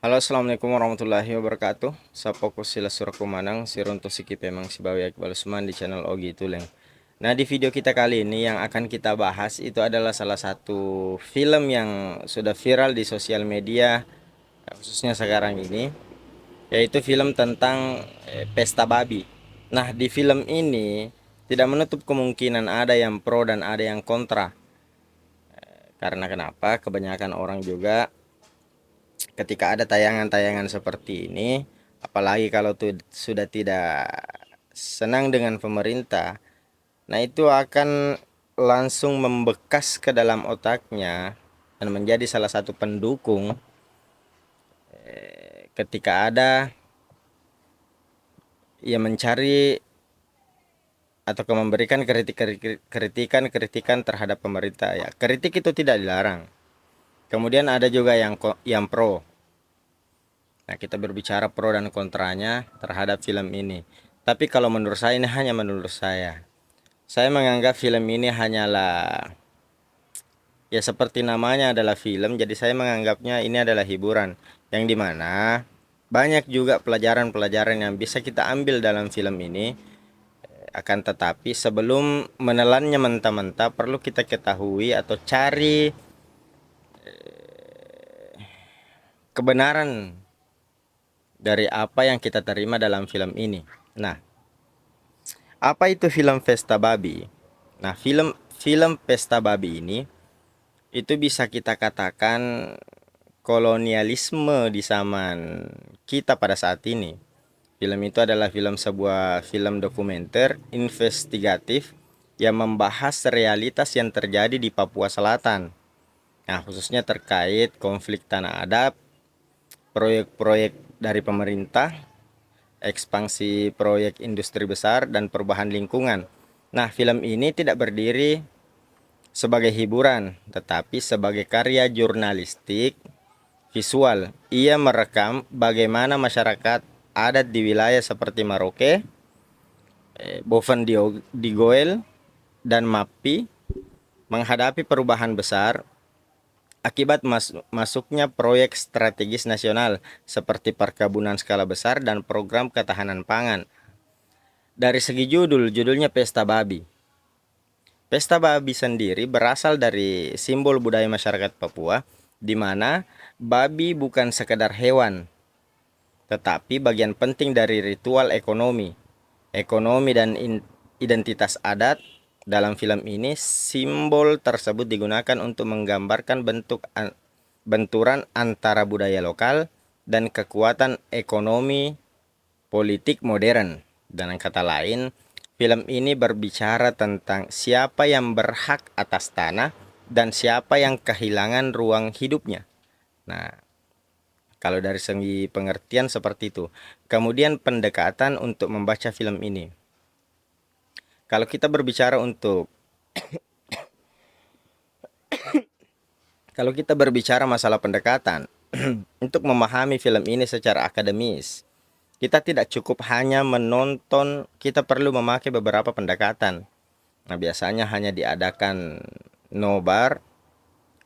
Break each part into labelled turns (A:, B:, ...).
A: Halo, assalamualaikum warahmatullahi wabarakatuh. Sa fokus sila suraku manang sirunto sikit emang si bawi Suman di channel Ogi Tuleng. Nah, di video kita kali ini yang akan kita bahas itu adalah salah satu film yang sudah viral di sosial media, khususnya sekarang ini, yaitu film tentang pesta babi. Nah, di film ini tidak menutup kemungkinan ada yang pro dan ada yang kontra. Karena kenapa? Kebanyakan orang juga ketika ada tayangan-tayangan seperti ini, apalagi kalau tuh sudah tidak senang dengan pemerintah, nah itu akan langsung membekas ke dalam otaknya dan menjadi salah satu pendukung ketika ada yang mencari atau memberikan kritikan terhadap pemerintah. Ya, kritik itu tidak dilarang. Kemudian ada juga yang pro. Nah, kita berbicara pro dan kontranya terhadap film ini. Tapi kalau menurut saya, ini hanya menurut saya. Saya menganggap film ini hanyalah, ya seperti namanya adalah film, jadi saya menganggapnya ini adalah hiburan. Yang dimana banyak juga pelajaran-pelajaran yang bisa kita ambil dalam film ini. Akan tetapi sebelum menelannya mentah-mentah, perlu kita ketahui atau cari kebenaran dari apa yang kita terima dalam film ini. Nah, apa itu film Pesta Babi? Nah, film Pesta Babi ini itu bisa kita katakan kolonialisme di zaman kita pada saat ini. Film itu adalah sebuah film dokumenter investigatif yang membahas realitas yang terjadi di Papua Selatan. Nah, khususnya terkait konflik tanah adat, proyek-proyek dari pemerintah, ekspansi proyek industri besar, dan perubahan lingkungan. Nah, film ini tidak berdiri sebagai hiburan, tetapi sebagai karya jurnalistik visual. Ia merekam bagaimana masyarakat adat di wilayah seperti Maroke, Boven Digoel, dan Mapi menghadapi perubahan besar akibat masuknya proyek strategis nasional seperti perkebunan skala besar dan program ketahanan pangan. Dari segi judulnya Pesta Babi. Pesta babi sendiri berasal dari simbol budaya masyarakat Papua, di mana babi bukan sekedar hewan, tetapi bagian penting dari ritual ekonomi dan identitas adat. Dalam film ini, simbol tersebut digunakan untuk menggambarkan benturan antara budaya lokal dan kekuatan ekonomi politik modern. Dengan kata lain, film ini berbicara tentang siapa yang berhak atas tanah dan siapa yang kehilangan ruang hidupnya. Nah, kalau dari segi pengertian seperti itu. Kemudian pendekatan untuk membaca film ini. Kalau kita berbicara untuk Kalau kita berbicara masalah pendekatan untuk memahami film ini secara akademis, kita tidak cukup hanya menonton, kita perlu memakai beberapa pendekatan. Nah, biasanya hanya diadakan nobar,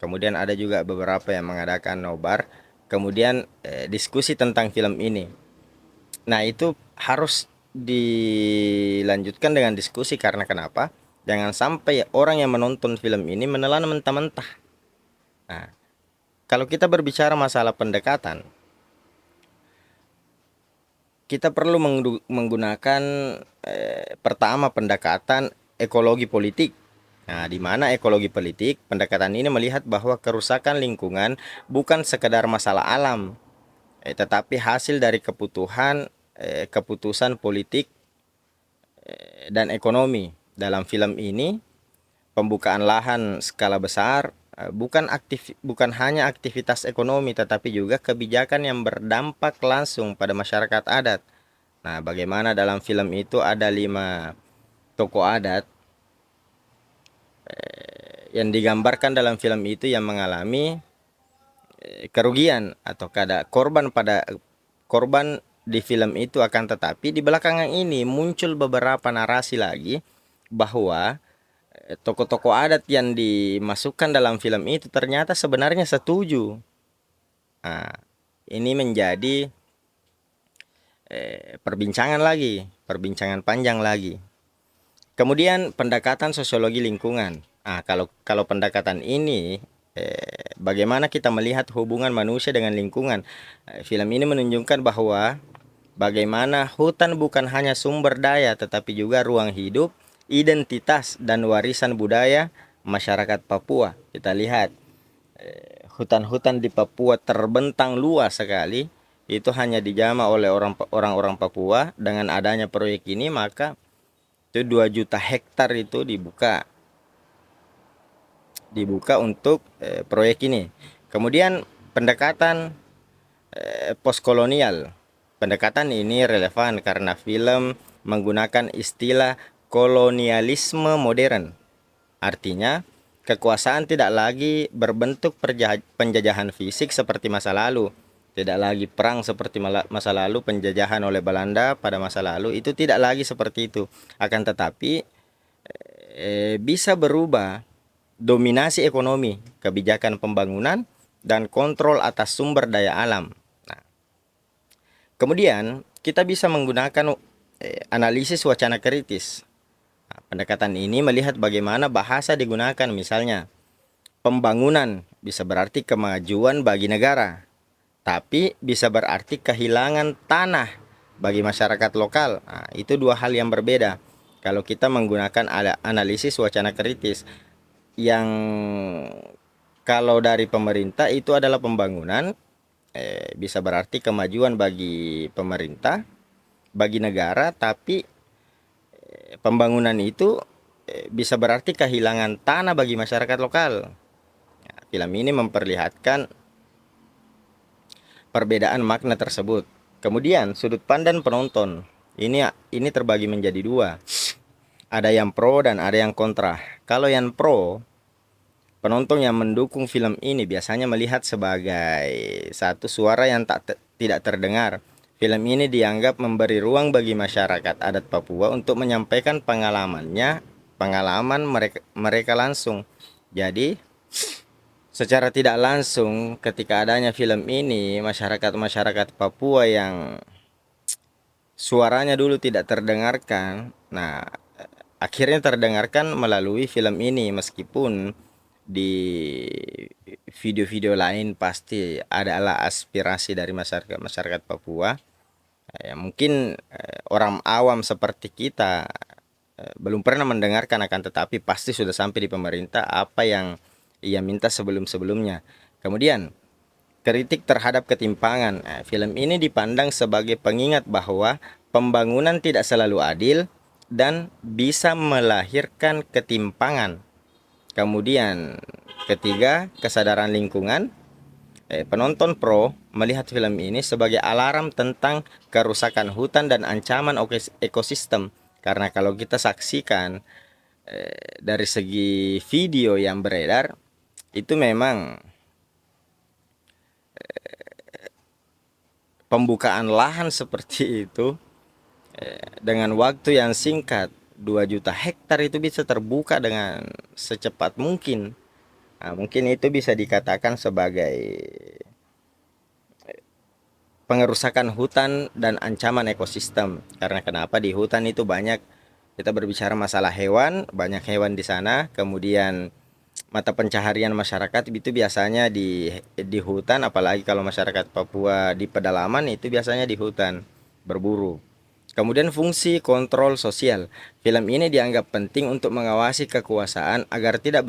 A: kemudian ada juga beberapa yang mengadakan nobar, kemudian diskusi tentang film ini. Nah, itu harus dilanjutkan dengan diskusi karena kenapa? Jangan sampai orang yang menonton film ini menelan mentah-mentah. Nah, kalau kita berbicara masalah pendekatan, kita perlu menggunakan pertama pendekatan ekologi politik. Nah, di mana ekologi politik, pendekatan ini melihat bahwa kerusakan lingkungan bukan sekedar masalah alam, tetapi hasil dari keputusan politik dan ekonomi. Dalam film ini, pembukaan lahan skala besar bukan hanya aktivitas ekonomi, tetapi juga kebijakan yang berdampak langsung pada masyarakat adat. Nah, bagaimana dalam film itu ada 5 tokoh adat yang digambarkan dalam film itu yang mengalami kerugian atau korban di film itu. Akan tetapi di belakangan ini muncul beberapa narasi lagi bahwa tokoh-tokoh adat yang dimasukkan dalam film itu ternyata sebenarnya setuju. Nah, ini menjadi perbincangan panjang lagi. Kemudian pendekatan sosiologi lingkungan. Kalau pendekatan ini bagaimana kita melihat hubungan manusia dengan lingkungan. Film ini menunjukkan bahwa bagaimana hutan bukan hanya sumber daya tetapi juga ruang hidup, identitas dan warisan budaya masyarakat Papua. Kita lihat hutan-hutan di Papua terbentang luas sekali. Itu hanya dijamah oleh orang-orang Papua. Dengan adanya proyek ini maka itu 2 juta hektar itu dibuka untuk proyek ini. Kemudian pendekatan postkolonial. Pendekatan ini relevan karena film menggunakan istilah kolonialisme modern. Artinya, kekuasaan tidak lagi berbentuk penjajahan fisik seperti masa lalu. Tidak lagi perang seperti masa lalu, penjajahan oleh Belanda pada masa lalu. Itu tidak lagi seperti itu. Akan tetapi, bisa berubah dominasi ekonomi, kebijakan pembangunan, dan kontrol atas sumber daya alam. Nah, kemudian, kita bisa menggunakan analisis wacana kritis. Pendekatan ini melihat bagaimana bahasa digunakan, misalnya pembangunan bisa berarti kemajuan bagi negara, tapi bisa berarti kehilangan tanah bagi masyarakat lokal. Itu 2 hal yang berbeda. Kalau kita menggunakan analisis wacana kritis, yang kalau dari pemerintah itu adalah pembangunan, bisa berarti kemajuan bagi pemerintah, bagi negara, tapi pembangunan itu bisa berarti kehilangan tanah bagi masyarakat lokal. Film ini memperlihatkan perbedaan makna tersebut. Kemudian sudut pandang penonton ini terbagi menjadi 2. Ada yang pro dan ada yang kontra. Kalau yang pro, penonton yang mendukung film ini biasanya melihat sebagai satu suara yang tidak terdengar. Film ini dianggap memberi ruang bagi masyarakat adat Papua untuk menyampaikan pengalaman mereka langsung. Jadi, secara tidak langsung ketika adanya film ini, masyarakat Papua yang suaranya dulu tidak terdengarkan, akhirnya terdengarkan melalui film ini. Meskipun di video-video lain pasti adalah aspirasi dari masyarakat Papua, mungkin orang awam seperti kita belum pernah mendengarkan, akan tetapi pasti sudah sampai di pemerintah apa yang ia minta sebelum-sebelumnya. Kemudian kritik terhadap ketimpangan. Film ini dipandang sebagai pengingat bahwa pembangunan tidak selalu adil dan bisa melahirkan ketimpangan. Kemudian ketiga, kesadaran lingkungan. Penonton pro melihat film ini sebagai alarm tentang kerusakan hutan dan ancaman ekosistem. Karena kalau kita saksikan dari segi video yang beredar, itu memang pembukaan lahan seperti itu dengan waktu yang singkat, 2 juta hektar itu bisa terbuka dengan secepat mungkin. Mungkin itu bisa dikatakan sebagai pengerusakan hutan dan ancaman ekosistem. Karena kenapa? Di hutan itu banyak, kita berbicara masalah hewan, banyak hewan di sana. Kemudian mata pencaharian masyarakat itu biasanya di hutan, apalagi kalau masyarakat Papua di pedalaman itu biasanya di hutan berburu. Kemudian fungsi kontrol sosial. Film ini dianggap penting untuk mengawasi kekuasaan agar tidak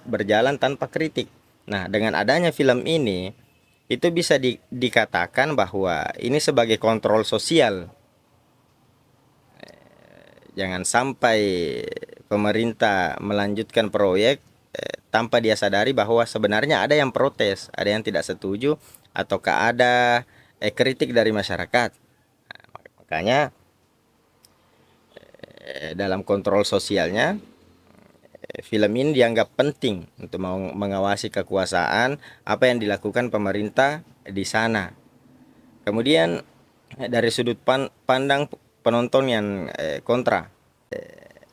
A: berjalan tanpa kritik. Nah, dengan adanya film ini, itu bisa dikatakan bahwa ini sebagai kontrol sosial. Jangan sampai pemerintah melanjutkan proyek tanpa dia sadari bahwa sebenarnya ada yang protes, ada yang tidak setuju, ataukah ada kritik dari masyarakat. Makanya dalam kontrol sosialnya, film ini dianggap penting untuk mengawasi kekuasaan, apa yang dilakukan pemerintah di sana. Kemudian dari sudut pandang penonton yang kontra,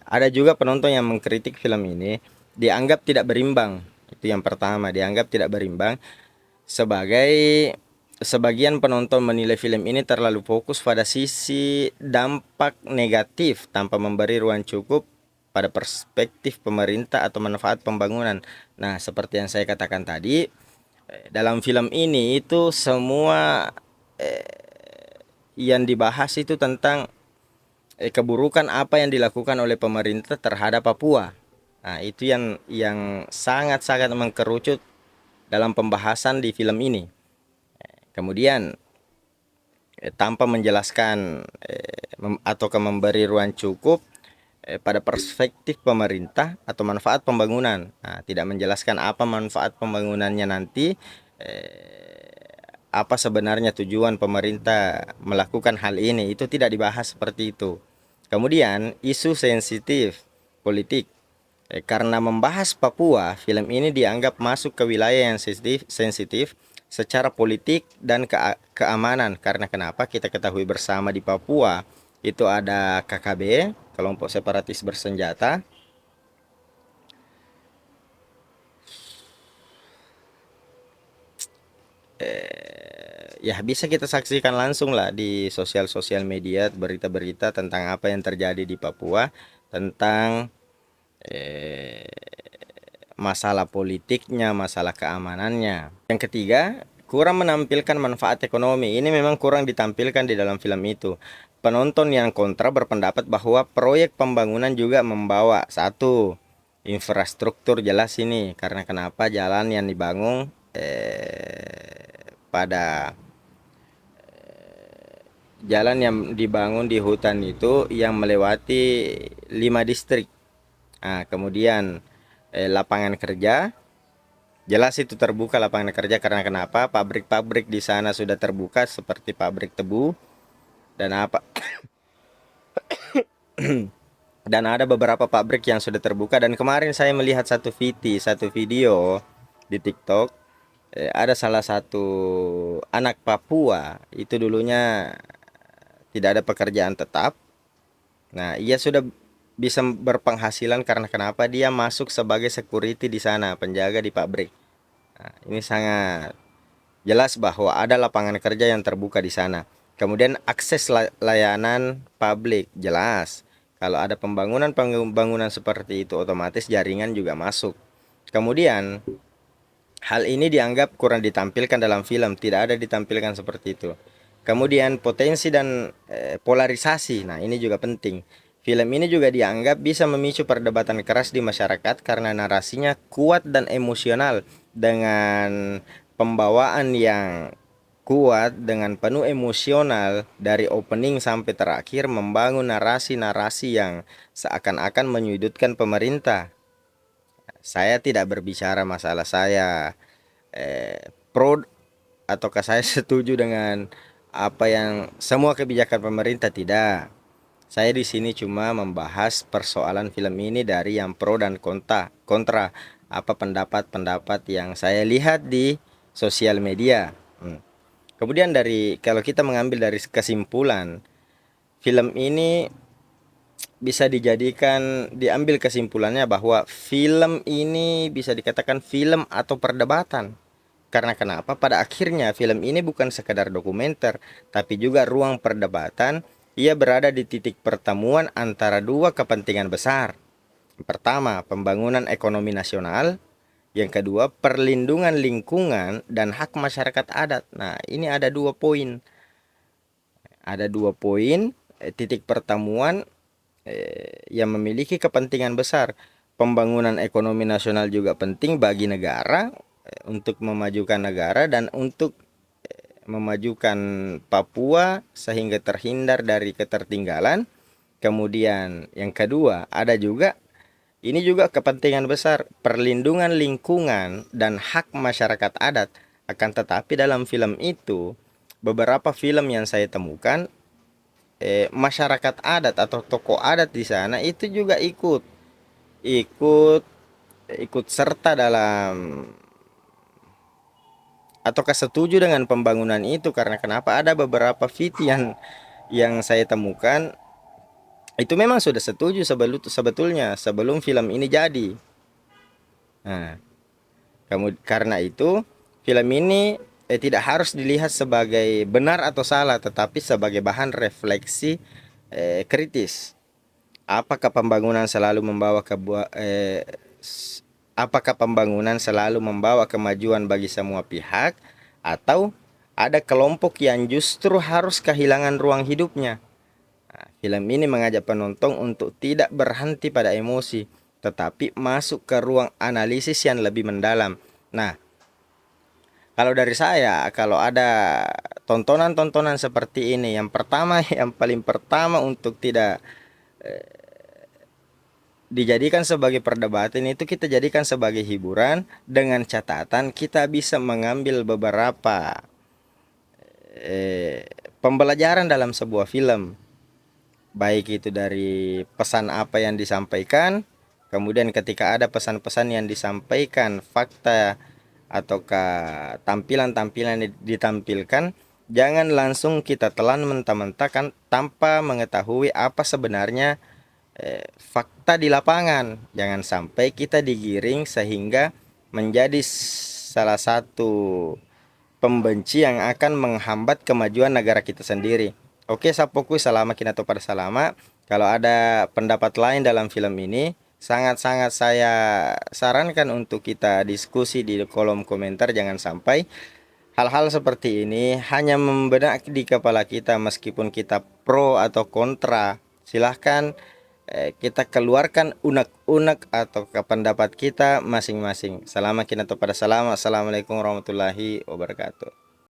A: ada juga penonton yang mengkritik film ini, dianggap tidak berimbang. Itu yang pertama, dianggap tidak berimbang sebagai sebagian penonton menilai film ini terlalu fokus pada sisi dampak negatif tanpa memberi ruang cukup pada perspektif pemerintah atau manfaat pembangunan. Nah, seperti yang saya katakan tadi, dalam film ini itu semua yang dibahas itu tentang keburukan apa yang dilakukan oleh pemerintah terhadap Papua. Nah, itu yang sangat-sangat mengkerucut dalam pembahasan di film ini. Kemudian tanpa menjelaskan atau memberi ruang cukup pada perspektif pemerintah atau manfaat pembangunan. Nah, tidak menjelaskan apa manfaat pembangunannya nanti, apa sebenarnya tujuan pemerintah melakukan hal ini, itu tidak dibahas seperti itu. Kemudian isu sensitif politik. Karena membahas Papua, film ini dianggap masuk ke wilayah yang sensitif secara politik dan keamanan. Karena kenapa? Kita ketahui bersama di Papua itu ada KKB, kelompok separatis bersenjata. Ya bisa kita saksikan langsung lah di sosial media, berita-berita tentang apa yang terjadi di Papua, tentang masalah politiknya, masalah keamanannya. Yang ketiga, kurang menampilkan manfaat ekonomi. Ini memang kurang ditampilkan di dalam film itu. Penonton yang kontra berpendapat bahwa proyek pembangunan juga membawa satu infrastruktur jelas ini. Karena kenapa? Jalan yang dibangun pada jalan yang dibangun di hutan itu yang melewati 5 distrik. Nah, kemudian lapangan kerja jelas itu terbuka lapangan kerja. Karena kenapa? Pabrik-pabrik di sana sudah terbuka seperti pabrik tebu dan apa dan ada beberapa pabrik yang sudah terbuka. Dan kemarin saya melihat satu video di TikTok, ada salah satu anak Papua itu dulunya tidak ada pekerjaan tetap. Nah, ia sudah bisa berpenghasilan karena kenapa? Dia masuk sebagai security di sana, penjaga di pabrik. Nah, ini sangat jelas bahwa ada lapangan kerja yang terbuka di sana. Kemudian akses layanan publik jelas. Kalau ada pembangunan seperti itu, otomatis jaringan juga masuk. Kemudian hal ini dianggap kurang ditampilkan dalam film, tidak ada ditampilkan seperti itu. Kemudian potensi dan polarisasi. Nah, ini juga penting. Film ini juga dianggap bisa memicu perdebatan keras di masyarakat karena narasinya kuat dan emosional, dengan pembawaan yang kuat dengan penuh emosional dari opening sampai terakhir, membangun narasi-narasi yang seakan-akan menyudutkan pemerintah. Saya tidak berbicara masalah saya pro ataukah saya setuju dengan apa yang semua kebijakan pemerintah, tidak. Saya di sini cuma membahas persoalan film ini dari yang pro dan kontra, apa pendapat-pendapat yang saya lihat di sosial media. Kemudian kalau kita mengambil dari kesimpulan, film ini bisa diambil kesimpulannya bahwa film ini bisa dikatakan film atau perdebatan. Karena kenapa? Pada akhirnya film ini bukan sekadar dokumenter, tapi juga ruang perdebatan. Ia berada di titik pertemuan antara dua kepentingan besar. Pertama, pembangunan ekonomi nasional. Yang kedua, perlindungan lingkungan dan hak masyarakat adat. Nah, ini ada 2 poin. Ada 2 poin titik pertemuan yang memiliki kepentingan besar. Pembangunan ekonomi nasional juga penting bagi negara, untuk memajukan negara dan untuk memajukan Papua sehingga terhindar dari ketertinggalan. Kemudian yang kedua, ini juga kepentingan besar, perlindungan lingkungan dan hak masyarakat adat. Akan tetapi dalam film itu, beberapa film yang saya temukan, masyarakat adat atau tokoh adat di sana itu juga ikut serta dalam ataukah setuju dengan pembangunan itu. Karena kenapa? Ada beberapa video yang saya temukan itu memang sudah setuju sebetulnya sebelum film ini jadi. Nah, karena itu film ini tidak harus dilihat sebagai benar atau salah, tetapi sebagai bahan refleksi kritis. Apakah pembangunan selalu membawa apakah pembangunan selalu membawa kemajuan bagi semua pihak, atau ada kelompok yang justru harus kehilangan ruang hidupnya? Nah, film ini mengajak penonton untuk tidak berhenti pada emosi, tetapi masuk ke ruang analisis yang lebih mendalam. Nah, kalau dari saya, kalau ada tontonan-tontonan seperti ini, yang pertama, yang paling pertama untuk tidak dijadikan sebagai perdebatan, itu kita jadikan sebagai hiburan, dengan catatan kita bisa mengambil beberapa eh, pembelajaran dalam sebuah film, baik itu dari pesan apa yang disampaikan, kemudian ketika ada pesan-pesan yang disampaikan, fakta ataukah tampilan-tampilan yang ditampilkan, jangan langsung kita telan mentah-mentah kan, tanpa mengetahui apa sebenarnya fakta di lapangan. Jangan sampai kita digiring sehingga menjadi salah satu pembenci yang akan menghambat kemajuan negara kita sendiri. Oke, sapoku salama kinato pada salama. Kalau ada pendapat lain dalam film ini, sangat-sangat saya sarankan untuk kita diskusi di kolom komentar. Jangan sampai hal-hal seperti ini hanya membenak di kepala kita, meskipun kita pro atau kontra. Silahkan kita keluarkan unek-unek atau pendapat kita masing-masing. Selama kita pada salam. Assalamualaikum warahmatullahi wabarakatuh.